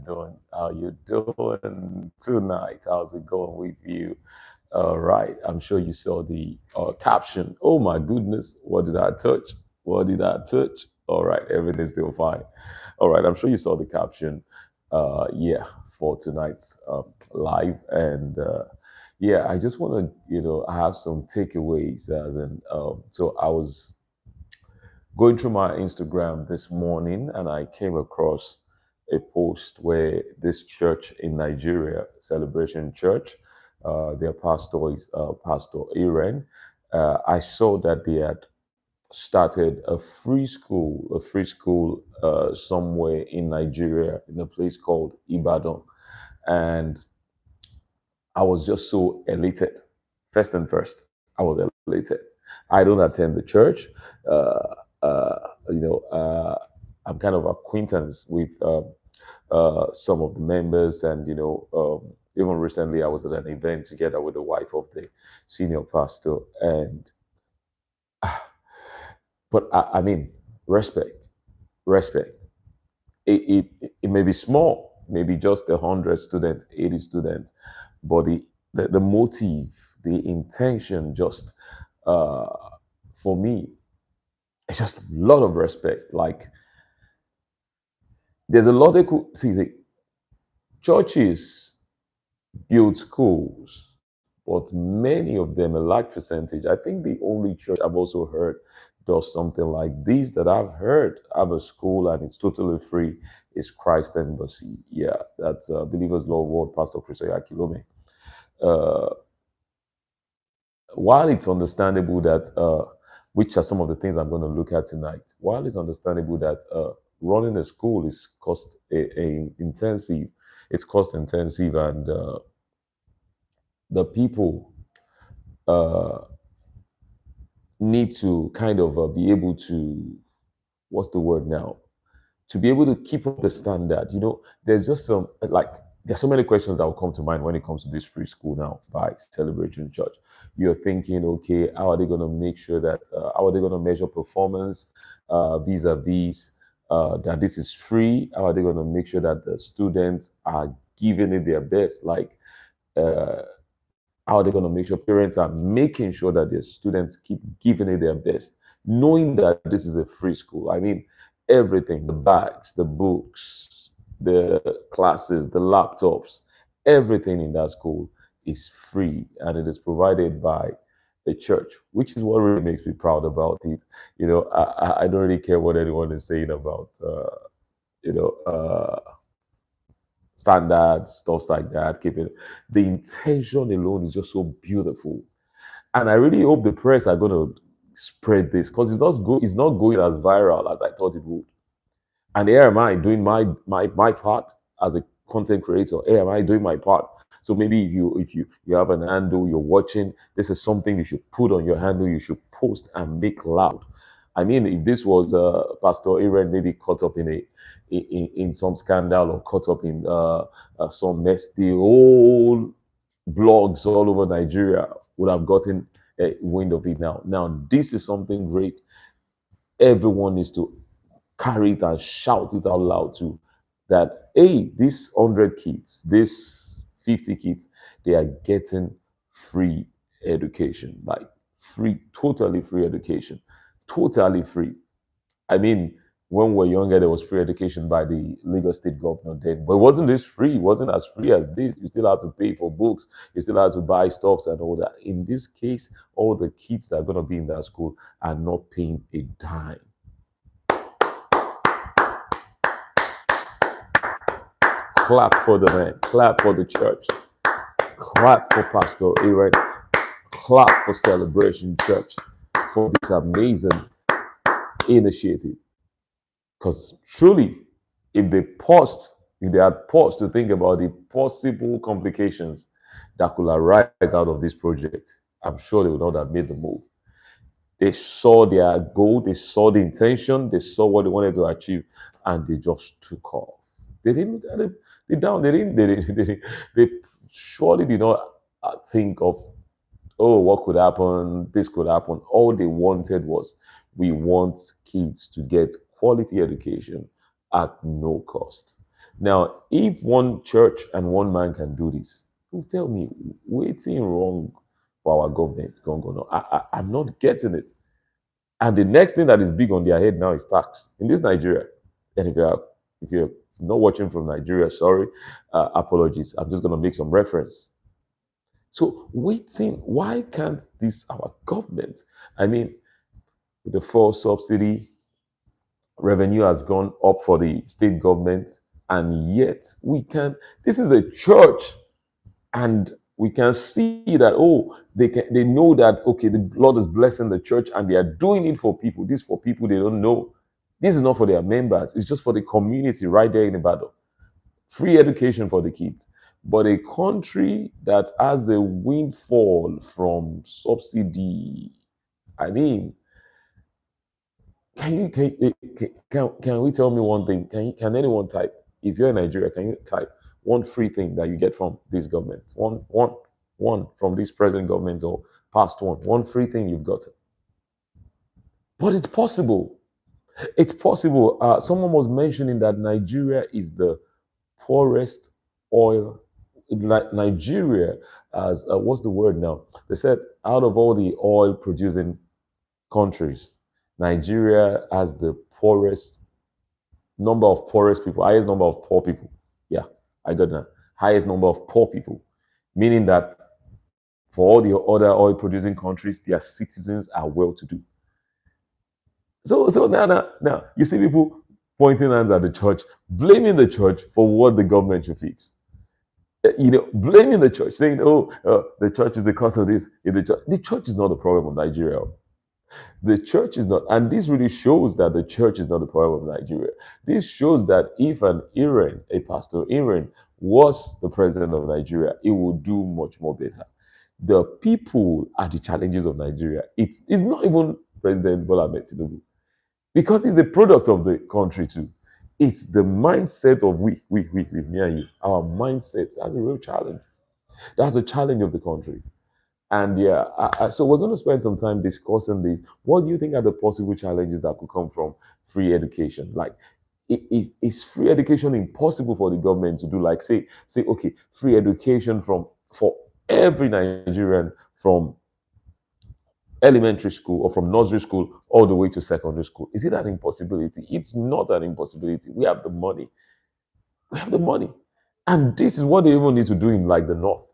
everybody's doing. How you doing tonight? How's it going with you? All right. I'm sure you saw the caption. Oh my goodness, what did I touch? What did I touch? All right, everything's still fine. All right, I'm sure you saw the caption. Yeah, for tonight's live, and yeah, I just want to, have some takeaways. As in, so I was going through my Instagram this morning and I came across a post where this church in Nigeria, Celebration Church, their pastor is Pastor Aaron. I saw that they had started a free school somewhere in Nigeria in a place called Ibadan. And I was just so elated. First and first, I was elated. I don't attend the church. Uh, you know, I'm kind of acquaintance with some of the members, and even recently I was at an event together with the wife of the senior pastor, and but I mean, respect, respect. It may be small, maybe just 100 students, 80 students, but the motive, the intention, just uh, for me, it's just a lot of respect. Like there's a lot of see, churches build schools, but many of them, a large percentage. I think the only church I've also heard does something like this that I've heard have a school and it's totally free is Christ Embassy. Yeah, that's Believers Law World Pastor Chris Oyakilome. Uh, while it's understandable that, which are some of the things I'm going to look at tonight, while it's understandable that running a school is intensive, it's cost intensive, and the people uh, need to kind of be able to, what's the word now, to be able to keep up the standard. There's just there's so many questions that will come to mind when it comes to this free school now by Celebration Church. You're thinking, okay, how are they going to make sure that, how are they going to measure performance vis-a-vis that this is free? How are they going to make sure that the students are giving it their best? Like, uh, how are they going to make sure parents are making sure that their students keep giving it their best, knowing that this is a free school? I mean, everything, the bags, the books, the classes, the laptops, everything in that school is free and it is provided by the church, which is what really makes me proud about it. I don't really care what anyone is saying about, you know, standards, stuff like that. Keeping the intention alone is just so beautiful, and I really hope the press are going to spread this because it's not going as viral as I thought it would. And here am I doing my part as a content creator. Here am I doing my part. So maybe if you have an handle, you're watching, this is something you should put on your handle, you should post and make loud. I mean, if this was Pastor Aaron maybe caught up in some scandal or caught up in some mess, the whole blogs all over Nigeria would have gotten a wind of it now. Now, this is something great. Everyone needs to carry it and shout it out loud too. That, hey, these 100 kids, this 50 kids, they are getting free education, like free, totally free education, totally free. I mean, when we were younger, there was free education by the Lagos State governor then, but it wasn't this free. It wasn't as free as this. You still have to pay for books. You still have to buy stuffs and all that. In this case, all the kids that are going to be in that school are not paying a dime. Clap for the man. Clap for the church. Clap for Pastor Aaron. Clap for Celebration Church for this amazing initiative. Because truly, if they had paused to think about the possible complications that could arise out of this project, I'm sure they would not have made the move. They saw their goal, they saw the intention, they saw what they wanted to achieve, and they just took off. They didn't look at it. They surely did not think of, oh, what could happen, this could happen. All they wanted was, we want kids to get quality education at no cost. Now, if one church and one man can do this, you tell me, waiting wrong for our government going on. I'm not getting it. And the next thing that is big on their head now is tax in this Nigeria. And if you're not watching from Nigeria, sorry, apologies. I'm just going to make some reference. So waiting, why can't this our government? I mean, with the full subsidy, revenue has gone up for the state government, and yet we can. This is a church, and we can see that they know that okay, the Lord is blessing the church, and they are doing it for people. This for people they don't know. This is not for their members. It's just for the community right there in Ibadan. Free education for the kids. But a country that has a windfall from subsidy, I mean, can we tell me one thing? Can anyone type? If you're in Nigeria, can you type one free thing that you get from this government? One from this present government or past one. One free thing you've got. But it's possible. It's possible. Someone was mentioning that Nigeria is the poorest oil. Nigeria, as what's the word now? They said out of all the oil producing countries, Nigeria has the poorest number of poorest people, highest number of poor people. Yeah, I got that. Highest number of poor people, meaning that for all the other oil producing countries, their citizens are well to do. So now, you see people pointing hands at the church, blaming the church for what the government should fix. Blaming the church, saying, "Oh, the church is the cause of this." The church is not the problem of Nigeria. The church is not, and this really shows that the church is not the problem of Nigeria. This shows that if a pastor Aaron, was the president of Nigeria, it would do much more better. The people are the challenges of Nigeria. It's not even President Bola Ahmed Tinubu, because he's a product of the country too. It's the mindset of me and you. Our mindset, that's a real challenge. That's a challenge of the country. And yeah, so we're going to spend some time discussing this. What do you think are the possible challenges that could come from free education? Like, is free education impossible for the government to do? Like, say, okay, free education for every Nigerian from elementary school or from nursery school all the way to secondary school. Is it an impossibility? It's not an impossibility. We have the money. We have the money, and this is what they even need to do in like the north.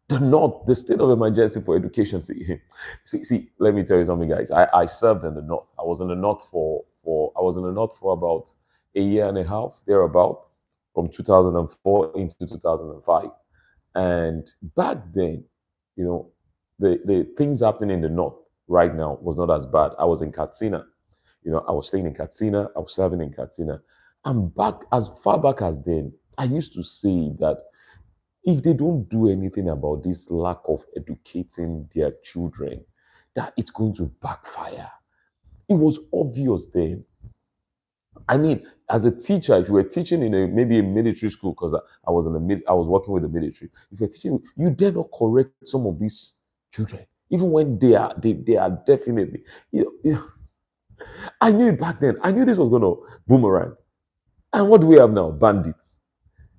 The state of emergency for education. See, let me tell you something, guys. I served in the north. I was in the north for about a year and a half, thereabout, from 2004 into 2005. And back then, you know, the things happening in the north right now was not as bad. I was in Katsina. I was staying in Katsina. I was serving in Katsina. And back as far back as then, I used to say that if they don't do anything about this lack of educating their children, that it's going to backfire. It was obvious then. I mean, as a teacher, if you were teaching in maybe a military school, because I was working with the military, if you're teaching, you dare not correct some of these children, even when they are definitely. I knew it back then. I knew this was going to boomerang. And what do we have now? Bandits.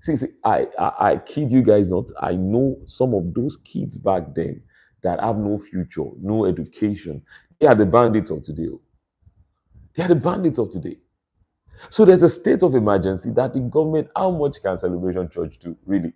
See, I kid you guys not. I know some of those kids back then that have no future, no education. They are the bandits of today. They are the bandits of today. So there's a state of emergency that the government, how much can Celebration Church do? Really?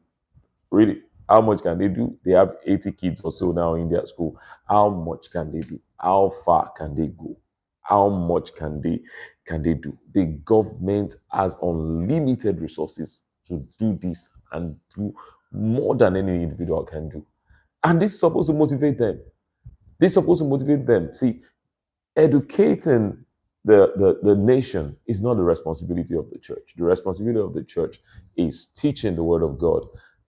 Really? How much can they do? They have 80 kids or so now in their school. How much can they do? How far can they go? How much can they do? The government has unlimited resources to do this and do more than any individual can do. And this is supposed to motivate them. This is supposed to motivate them. See, educating the nation is not the responsibility of the church. The responsibility of the church is teaching the word of God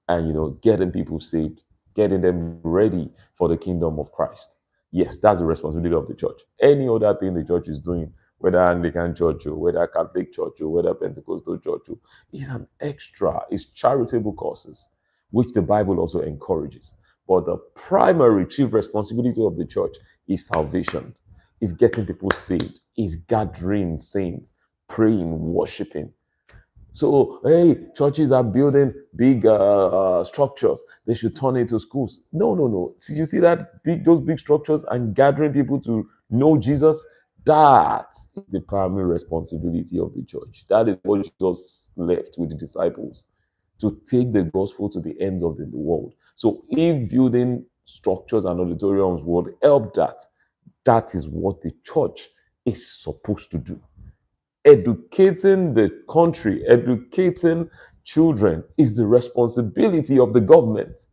and getting people saved, getting them ready for the kingdom of Christ. Yes, that's the responsibility of the church. Any other thing the church is doing, whether Anglican church or whether Catholic church or whether Pentecostal church, is an extra, is charitable causes, which the Bible also encourages. But the primary chief responsibility of the church is salvation, is getting people saved, is gathering saints, praying, worshiping. So, hey, churches are building big structures. They should turn it into schools. No, no, no. See, you see those big structures and gathering people to know Jesus. That is the primary responsibility of the church. That is what Jesus left with the disciples, to take the gospel to the ends of the world. So, if building structures and auditoriums would help that, that is what the church is supposed to do. Educating the country, educating children is the responsibility of the government.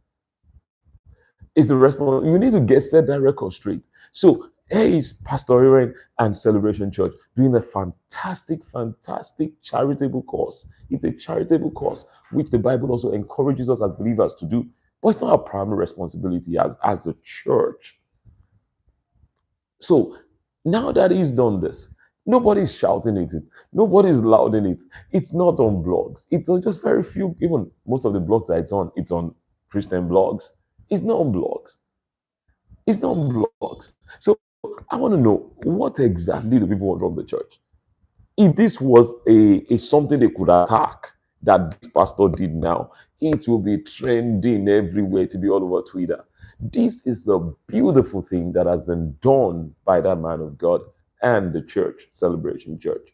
Is the response. You need to set that record straight. So here is Pastor Aaron and Celebration Church doing a fantastic, fantastic charitable cause. It's a charitable cause, which the Bible also encourages us as believers to do. But it's not our primary responsibility as a church. So now that he's done this, nobody's shouting it, nobody's louding it. It's not on blogs. It's on just very few, even most of the blogs that it's on Christian blogs. It's not on blogs. It's not on blogs. So I want to know, what exactly do people want from the church? If this was a something they could attack that this pastor did now, it will be trending everywhere, to be all over Twitter. This is the beautiful thing that has been done by that man of God and the church, Celebration Church.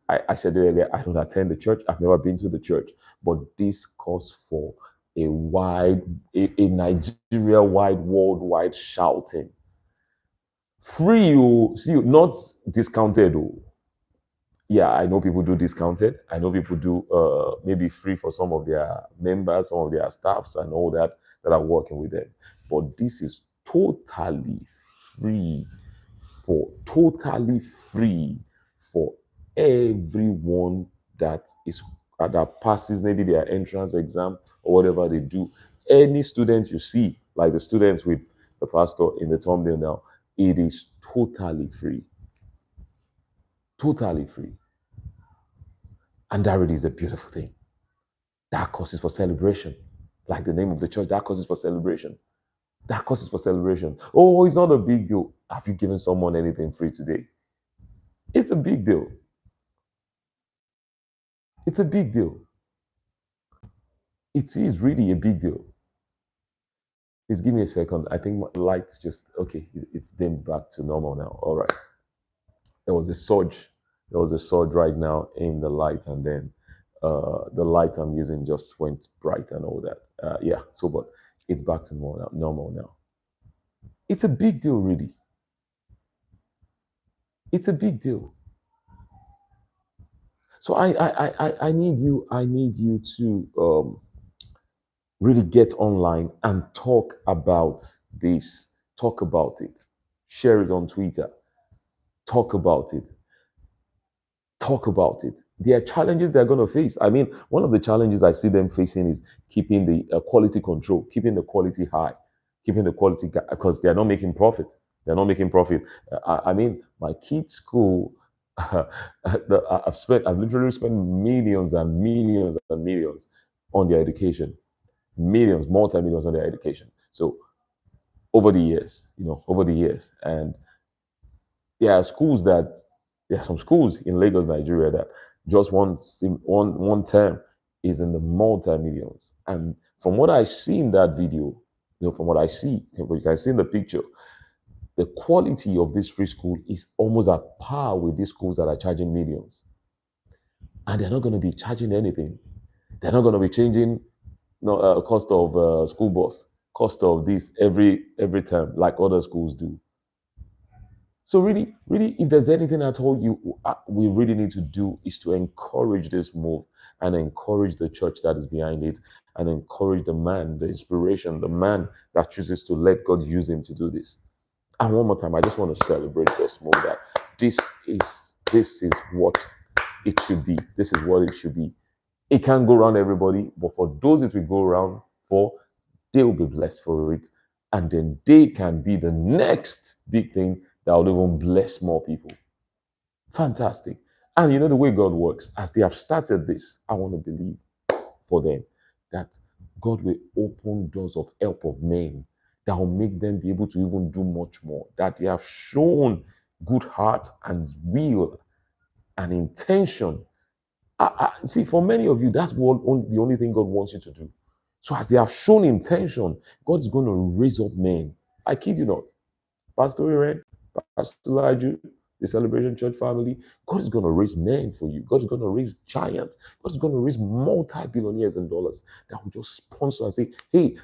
I said earlier, I don't attend the church. I've never been to the church, but this calls for a Nigeria-wide, worldwide shouting. Free, oh, see, not discounted, oh. Yeah, I know people do discounted. I know people do maybe free for some of their members, some of their staffs, and all that are working with them. But this is free totally free for everyone that passes maybe their entrance exam or whatever they do. Any student you see, like the students with the pastor in the thumbnail now, it is totally free. Totally free. And that really is a beautiful thing. That causes for celebration. Like the name of the church, that causes for celebration. That causes for celebration. Oh, it's not a big deal. Have you given someone anything free today? It's a big deal. It's a big deal. It is really a big deal. Please give me a second. I think my lights just, okay, it's dimmed back to normal now. All right. There was a surge. There was a surge right now in the light, and then the light I'm using just went bright and all that. Yeah, so, but it's back to normal now. It's a big deal, really. It's a big deal. So I need you to really get online and talk about this. Talk about it. Share it on Twitter. Talk about it. Talk about it. There are challenges they're going to face. I mean, one of the challenges I see them facing is keeping the quality control, keeping the quality high, keeping the quality, because they're not making profit. They're not making profit. I mean, my kids' school, I've literally spent millions and millions and millions on their education, millions, multi-millions on their education. So over the years, over the years, and there are schools that there are some schools in Lagos, Nigeria, that just one term is in the multi millions. And from what I see in that video, from what I see, you can see in the picture, the quality of this free school is almost at par with these schools that are charging millions. And they're not going to be charging anything. They're not going to be changing cost of school bus, cost of this every term like other schools do. So really, really, if there's anything at all we really need to do is to encourage this move and encourage the church that is behind it and encourage the man, the inspiration, the man that chooses to let God use him to do this. And one more time, I just want to celebrate this move that this is what it should be. This is what it should be. It can't go around everybody, but for those it will go around for, they will be blessed for it. And then they can be the next big thing that will even bless more people. Fantastic. And you know the way God works, as they have started this, I want to believe for them that God will open doors of help of men that will make them be able to even do much more. That they have shown good heart and will and intention See, for many of you, that's the only thing God wants you to do. So as they have shown intention, God's going to raise up men. I kid you not. Pastor Iren, Pastor Laju, the Celebration Church family, God is going to raise men for you. God is going to raise giants. God is going to raise multi-billionaires in dollars that will just sponsor and say, hey,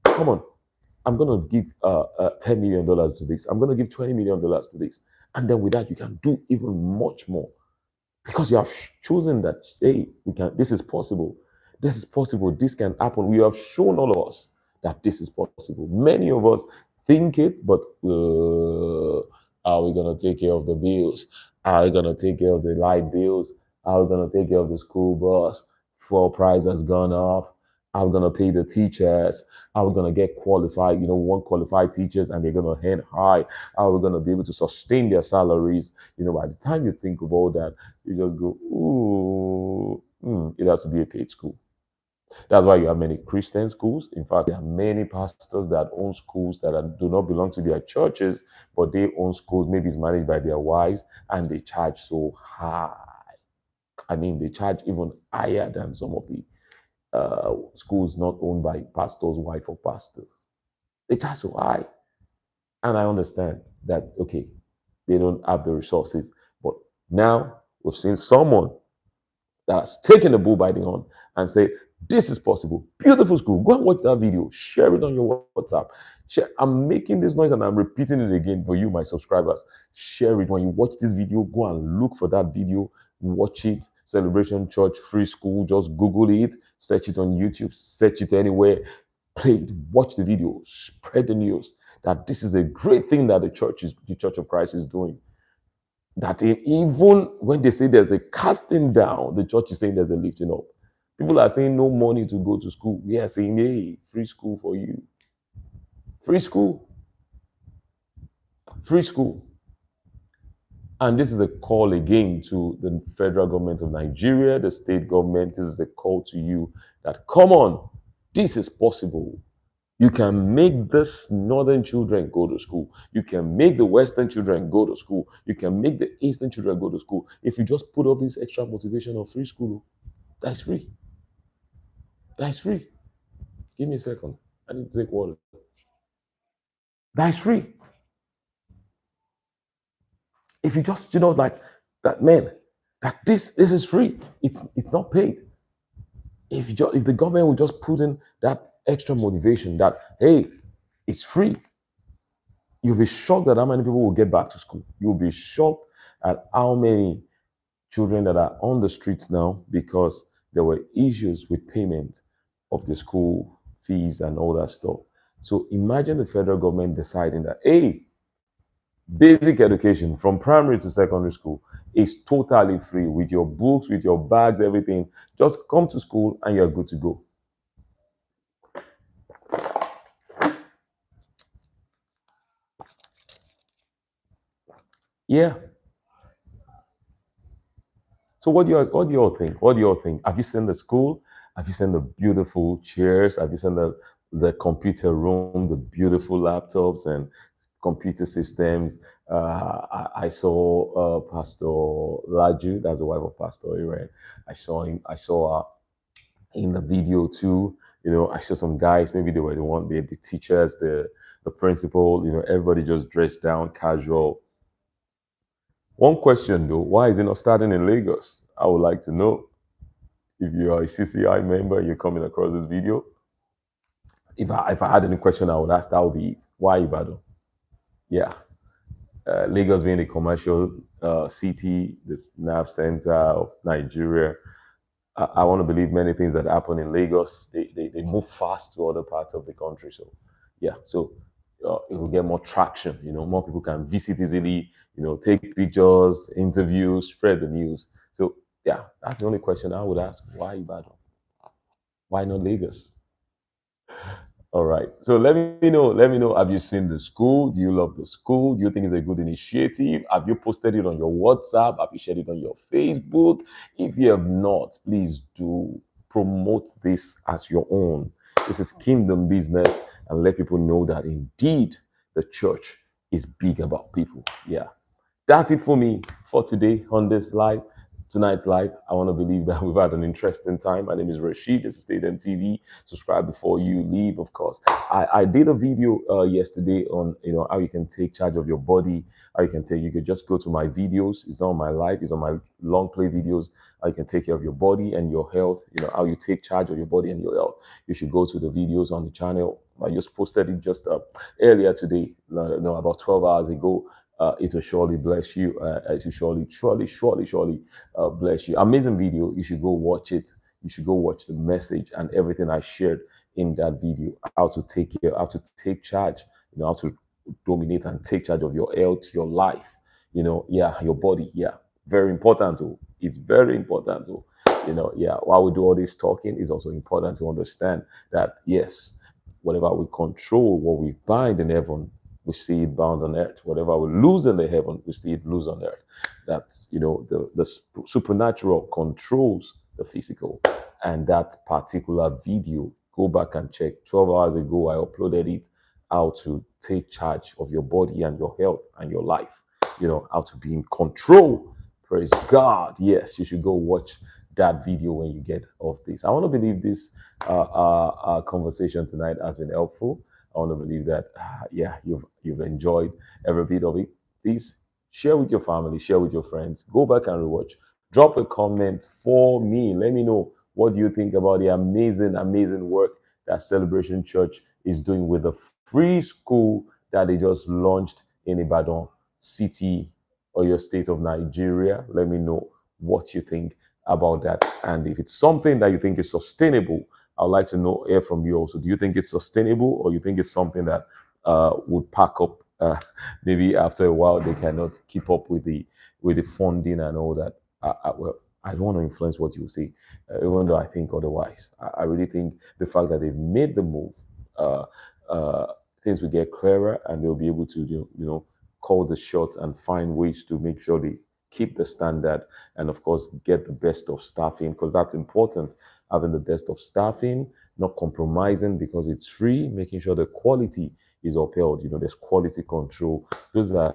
come on, I'm going to give $10 million to this. I'm going to give $20 million to this. And then with that, you can do even much more because you have chosen that, hey, we can. This is possible. This is possible. This can happen. We have shown all of us that this is possible. Many of us think it, but are we going to take care of the bills? Are we going to take care of the light bills? Are we going to take care of the school bus? Fuel price has gone up. Are we going to pay the teachers? Are we going to get qualified? We want qualified teachers and they're going to head high. Are we going to be able to sustain their salaries? By the time you think of all that, you just go, ooh, it has to be a paid school. That's why you have many Christian schools. In fact, there are many pastors that own schools that do not belong to their churches, but they own schools. Maybe it's managed by their wives, and they charge so high. I mean, they charge even higher than some of the schools not owned by pastors' wife or pastors. They charge so high. And I understand that, okay, they don't have the resources. But now we've seen someone that has taken the bull by the horn and say, this is possible. Beautiful school. Go and watch that video. Share it on your WhatsApp. Share. I'm making this noise and I'm repeating it again for you, my subscribers. Share it. When you watch this video, go and look for that video. Watch it. Celebration Church Free School. Just Google it. Search it on YouTube. Search it anywhere. Play it. Watch the video. Spread the news that this is a great thing that the Church of Christ is doing. That even when they say there's a casting down, the church is saying there's a lifting up. People are saying no money to go to school. We are saying, hey, free school for you. Free school. Free school. And this is a call again to the federal government of Nigeria, the state government. This is a call to you that, come on, this is possible. You can make this northern children go to school. You can make the western children go to school. You can make the eastern children go to school. If you just put up this extra motivation of free school, that's free. That's free. Give me a second. I need to take water. That's free. If you just, like that, man, that this is free. It's not paid. If the government would just put in that extra motivation that, hey, it's free, you'll be shocked at how many people will get back to school. You'll be shocked at how many children that are on the streets now because there were issues with payment of the school fees and all that stuff. So imagine the federal government deciding that, hey, basic education from primary to secondary school is totally free with your books, with your bags, everything. Just come to school and you're good to go. Yeah. So what do you all think? What do you all think? Have you seen the school? Have you seen the beautiful chairs? Have you seen the computer room, the beautiful laptops and computer systems? I saw Pastor Laju, that's the wife of Pastor Iren. I saw her in the video too. I saw some guys, maybe they were the teachers, the principal, everybody just dressed down, casual. One question though, why is it not starting in Lagos? I would like to know. If you are a CCI member and you're coming across this video, if I had any question I would ask, that would be it. Why Ibadan? Yeah. Lagos being a commercial city, this nerve center of Nigeria, I want to believe many things that happen in Lagos, they move fast to other parts of the country. So, yeah, so it will get more traction. More people can visit easily, take pictures, interviews, spread the news. So, yeah, that's the only question I would ask. Why Ibadan? Why not Lagos? All right. So let me know. Let me know. Have you seen the school? Do you love the school? Do you think it's a good initiative? Have you posted it on your WhatsApp? Have you shared it on your Facebook? If you have not, please do promote this as your own. This is kingdom business, and let people know that indeed the church is big about people. Yeah. That's it for me for today on this live. tonight's live. I want to believe that we've had an interesting time. My name is Rashid. This is Stadium TV. Subscribe before you leave, of course. I did a video yesterday on how you can take charge of your body. How you could just go to my videos. It's not on my live. It's on my long play videos. How you can take care of your body and your health. How you take charge of your body and your health. You should go to the videos on the channel. I just posted it just earlier today, about 12 hours ago. It will surely bless you. It will surely bless you. Amazing video. You should go watch it. You should go watch the message and everything I shared in that video. How to take care, how to take charge, how to dominate and take charge of your health, your life, your body. Yeah, very important too. It's very important too. While we do all this talking, it's also important to understand that yes, whatever we control, what we bind in heaven, we see it bound on earth. Whatever we lose in the heaven, we see it lose on earth. That's the supernatural controls the physical. And that particular video, go back and check. 12 hours ago, I uploaded it. How to take charge of your body and your health and your life. How to be in control. Praise God. Yes, you should go watch that video when you get off this. I want to believe this conversation tonight has been helpful. I want to believe that, you've enjoyed every bit of it. Please share with your family, share with your friends. Go back and rewatch. Drop a comment for me. Let me know what do you think about the amazing work that Celebration Church is doing with the free school that they just launched in Ibadan City or your state of Nigeria. Let me know what you think about that. And if it's something that you think is sustainable, I'd like to hear from you also. Do you think it's sustainable, or you think it's something that would pack up? Maybe after a while they cannot keep up with the funding and all that. Well, I don't want to influence what you say, even though I think otherwise. I really think the fact that they've made the move, uh, things will get clearer, and they'll be able to call the shots and find ways to make sure they keep the standard, and of course get the best of staffing, because that's important. Having the best of staffing, not compromising because it's free, making sure the quality is upheld. There's quality control. Those are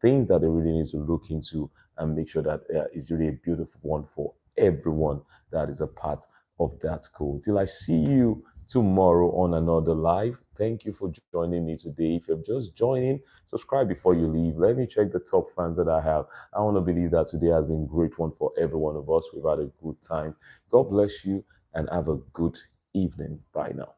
things that they really need to look into and make sure that it's really a beautiful one for everyone that is a part of that school. Till I see you tomorrow on another live. Thank you for joining me today. If you're just joining, subscribe before you leave. Let me check the top fans that I have. I want to believe that today has been a great one for every one of us. We've had a good time. God bless you and have a good evening. Bye now.